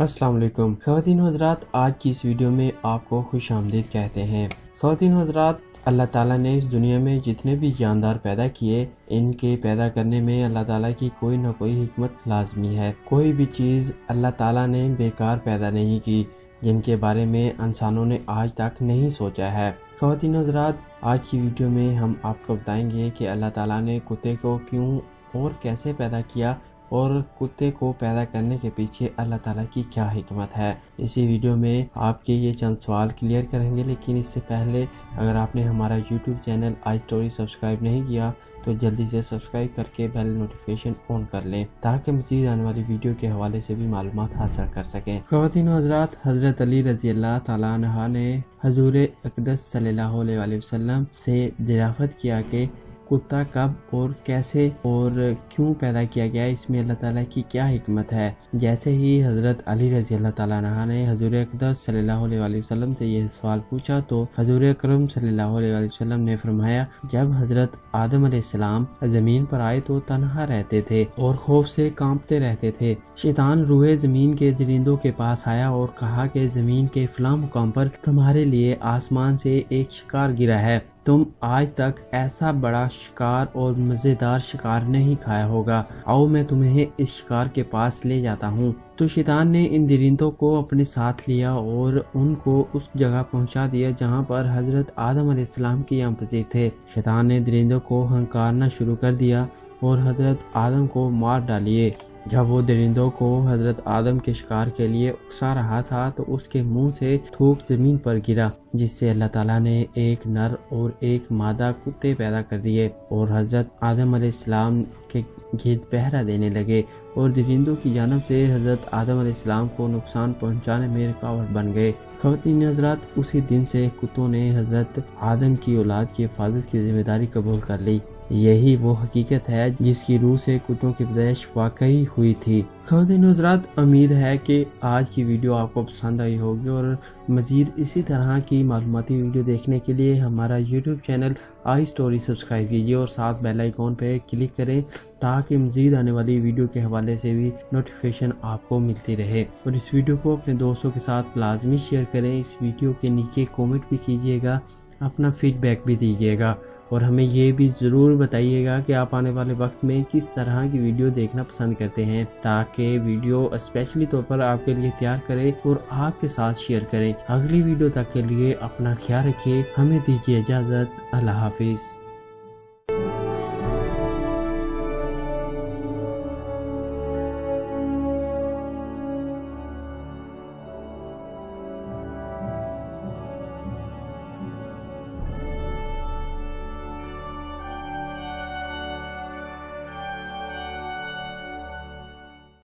السلام علیکم خواتین و حضرات، آج کی اس ویڈیو میں آپ کو خوش آمدید کہتے ہیں۔ خواتین و حضرات، اللہ تعالیٰ نے اس دنیا میں جتنے بھی جاندار پیدا کیے، ان کے پیدا کرنے میں اللہ تعالیٰ کی کوئی نہ کوئی حکمت لازمی ہے۔ کوئی بھی چیز اللہ تعالیٰ نے بیکار پیدا نہیں کی جن کے بارے میں انسانوں نے آج تک نہیں سوچا ہے۔ خواتین و حضرات، آج کی ویڈیو میں ہم آپ کو بتائیں گے کہ اللہ تعالیٰ نے کتے کو کیوں اور کیسے پیدا کیا، اور کتے کو پیدا کرنے کے پیچھے اللہ تعالیٰ کی کیا حکمت ہے۔ اسی ویڈیو میں آپ کے یہ چند سوال کلیئر کریں گے، لیکن اس سے پہلے اگر آپ نے ہمارا YouTube channel I story subscribe نہیں کیا تو جلدی سے سبسکرائب کر کے بیل نوٹیفیکیشن آن کر لیں تاکہ مزید آنے والی ویڈیو کے حوالے سے بھی معلومات حاصل کر سکیں۔ خواتین و حضرات، حضرت علی رضی اللہ تعالیٰ عنہ نے حضور اقدس صلی اللہ علیہ وسلم سے دریافت کیا کہ کتا کب اور کیسے اور کیوں پیدا کیا گیا، اس میں اللہ تعالیٰ کی کیا حکمت ہے۔ جیسے ہی حضرت علی رضی اللہ تعالیٰ عنہ نے حضور اقدس صلی اللہ علیہ وسلم سے یہ سوال پوچھا تو حضور اکرم صلی اللہ علیہ وسلم نے فرمایا، جب حضرت آدم علیہ السلام زمین پر آئے تو تنہا رہتے تھے اور خوف سے کانپتے رہتے تھے۔ شیطان روئے زمین کے درندوں کے پاس آیا اور کہا کہ زمین کے فلاں مقام پر تمہارے لیے آسمان سے ایک شکار گرا ہے، تم آج تک ایسا بڑا شکار اور مزیدار شکار نہیں کھایا ہوگا، آؤ میں تمہیں اس شکار کے پاس لے جاتا ہوں۔ تو شیطان نے ان درندوں کو اپنے ساتھ لیا اور ان کو اس جگہ پہنچا دیا جہاں پر حضرت آدم علیہ السلام کے یہاں پذیر تھے۔ شیطان نے درندوں کو ہنکارنا شروع کر دیا اور حضرت آدم کو مار ڈالیے۔ جب وہ درندوں کو حضرت آدم کے شکار کے لیے اکسا رہا تھا تو اس کے منہ سے تھوک زمین پر گرا، جس سے اللہ تعالیٰ نے ایک نر اور ایک مادہ کتے پیدا کر دیے اور حضرت آدم علیہ السلام کے گرد پہرا دینے لگے اور درندوں کی جانب سے حضرت آدم علیہ السلام کو نقصان پہنچانے میں رکاوٹ بن گئے۔ خواتین حضرات، اسی دن سے کتوں نے حضرت آدم کی اولاد کی حفاظت کی ذمہ داری قبول کر لی۔ یہی وہ حقیقت ہے جس کی روح سے کتوں کی پیدائش واقعی ہوئی تھی۔ خواتین حضرات، امید ہے کہ آج کی ویڈیو آپ کو پسند آئی ہوگی، اور مزید اسی طرح کی معلوماتی ویڈیو دیکھنے کے لیے ہمارا YouTube channel I story subscribe کیجیے اور ساتھ بیل آئیکن پہ کلک کریں تاکہ مزید آنے والی ویڈیو کے حوالے سے بھی نوٹیفیکیشن آپ کو ملتی رہے۔ اور اس ویڈیو کو اپنے دوستوں کے ساتھ لازمی شیئر کریں۔ اس ویڈیو کے نیچے کومنٹ بھی کیجیے گا، اپنا فیڈ بیک بھی دیجیے گا، اور ہمیں یہ بھی ضرور بتائیے گا کہ آپ آنے والے وقت میں کس طرح کی ویڈیو دیکھنا پسند کرتے ہیں تاکہ ویڈیو اسپیشلی طور پر آپ کے لیے تیار کریں اور آپ کے ساتھ شیئر کریں۔ اگلی ویڈیو تک کے لیے اپنا خیال رکھیے، ہمیں دیجیے اجازت، اللہ حافظ۔